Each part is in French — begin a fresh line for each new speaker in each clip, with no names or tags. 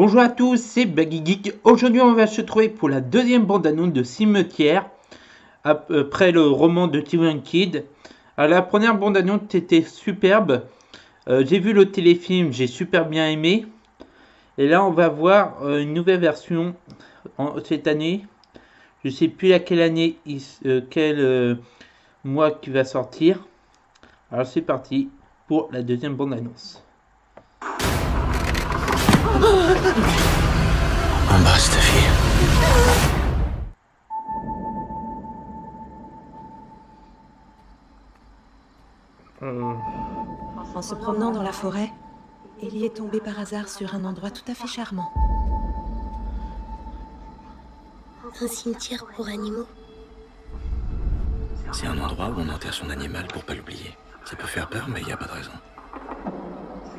Bonjour à tous, c'est Baggy Geek. Aujourd'hui, on va se trouver pour la deuxième bande-annonce de Cimetière, après le roman de Tyrion Kidd. Alors, la première bande-annonce était superbe. J'ai vu le téléfilm, j'ai super bien aimé. Et là, on va voir une nouvelle version cette année. Je sais plus laquelle année, quel mois qui va sortir. Alors, c'est parti pour la deuxième bande-annonce.
Embrasse ta fille.
En se promenant dans la forêt, Ellie est tombée par hasard sur un endroit tout à fait charmant.
Un cimetière pour animaux.
C'est un endroit où on enterre son animal pour pas l'oublier. Ça peut faire peur, mais il n'y a pas de raison.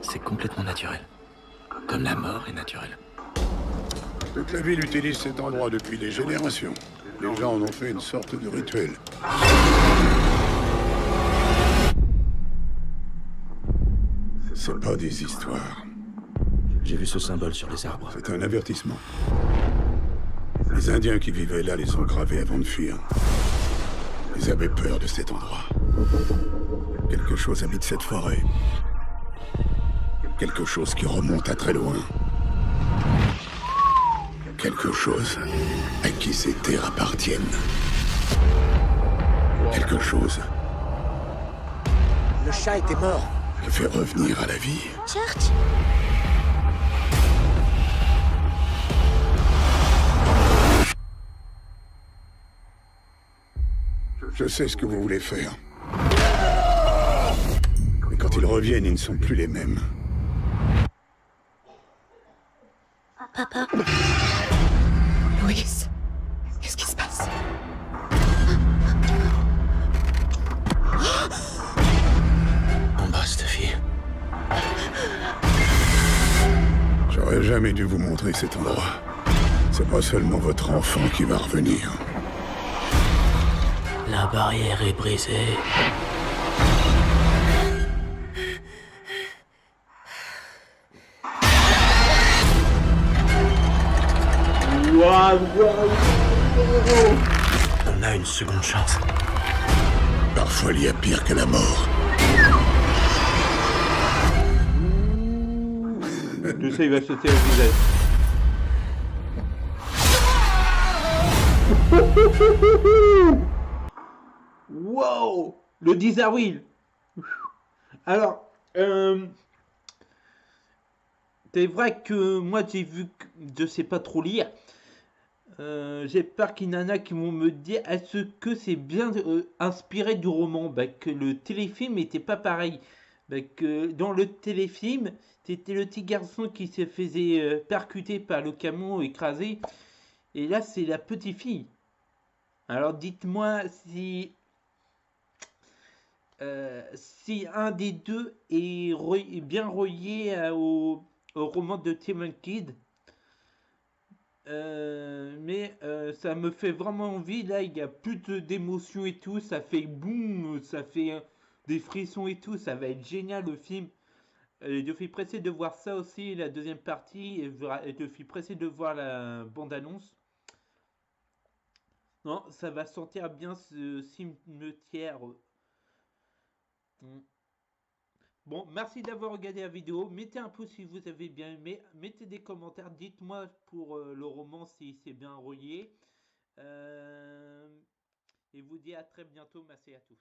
C'est complètement naturel. Comme la mort est naturelle.
Toute la ville utilise cet endroit depuis des générations. Les gens en ont fait une sorte de rituel. C'est pas des histoires.
J'ai vu ce symbole sur les arbres.
C'est un avertissement. Les Indiens qui vivaient là les ont gravés avant de fuir. Ils avaient peur de cet endroit. Quelque chose habite cette forêt. Quelque chose qui remonte à très loin. Quelque chose à qui ces terres appartiennent. Quelque chose
Le chat était mort.
qui fait revenir à la vie.
Church,
Je sais ce que vous voulez faire. Mais quand ils reviennent, ils ne sont plus les mêmes.
papa,
Louise, qu'est-ce qui se passe?
Embrasse ta fille.
J'aurais jamais dû vous montrer cet endroit. C'est pas seulement votre enfant qui va revenir.
La barrière est brisée. On a une seconde chance.
Parfois, il y a pire que la mort.
Tout ça, il va sauter au visage. Wow! Le 10 avril. Alors, c'est vrai que moi j'ai vu que je sais pas trop lire. J'ai peur qu'il y en a qui vont me dire est-ce que c'est bien inspiré du roman, que le téléfilm était pas pareil. Que dans le téléfilm, c'était le petit garçon qui se faisait percuter par le camion écrasé. Et là, c'est la petite fille. Alors dites-moi si un des deux est bien relié au roman de Timon Kidd. Mais ça me fait vraiment envie. Là, il y a plus d'émotions et tout. Ça fait boum, ça fait des frissons et tout. Ça va être génial le film. Je suis pressé de voir ça aussi, la deuxième partie. Et je suis pressé de voir la bande-annonce. Non, ça va sentir bien ce cimetière. Bon, merci d'avoir regardé la vidéo. Mettez un pouce si vous avez bien aimé. Mettez des commentaires. Dites-moi pour le roman si c'est bien relié. Et vous dis à très bientôt. Merci à tous.